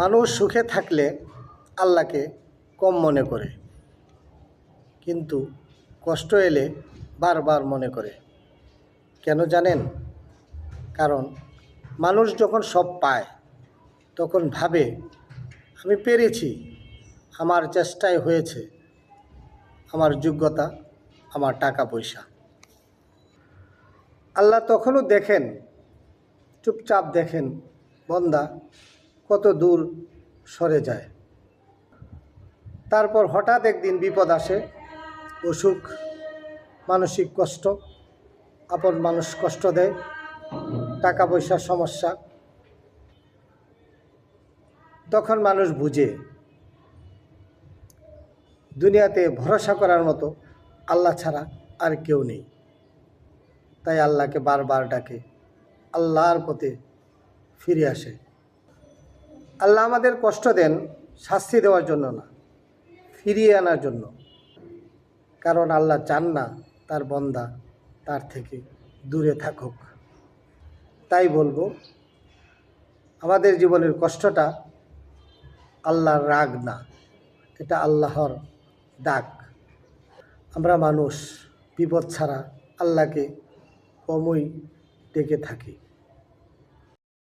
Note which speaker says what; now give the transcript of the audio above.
Speaker 1: মানুষ সুখে থাকলে আল্লাহকে কম মনে করে, কিন্তু কষ্ট এলে বারবার মনে করে। কেন জানেন? কারণ মানুষ যখন সব পায় তখন ভাবে আমি পেরেছি, আমার চেষ্টায় হয়েছে, আমার যোগ্যতা, আমার টাকা পয়সা। আল্লাহ তখনও দেখেন, চুপচাপ দেখেন বান্দা কত দূর সরে যায়। তারপর হঠাৎ একদিন বিপদ আসে, অসুখ, মানসিক কষ্ট, আপন মানুষ কষ্ট দেয়, টাকা পয়সার সমস্যা। তখন মানুষ বুঝে দুনিয়াতে ভরসা করার মতো আল্লাহ ছাড়া আর কেউ নেই। তাই আল্লাহকে বারবার ডাকে, আল্লাহর পথে ফিরে আসে। আল্লাহ আমাদের কষ্ট দেন শাস্তি দেওয়ার জন্য না, ফিরিয়ে আনার জন্য। কারণ আল্লাহ চান না তার বান্দা তার থেকে দূরে থাকুক। তাই বলবো, আমাদের জীবনের কষ্টটা আল্লাহর রাগ না, এটা আল্লাহর ডাক। আমরা মানুষ, বিপদ ছাড়া আল্লাহকে কমই ডেকে থাকি।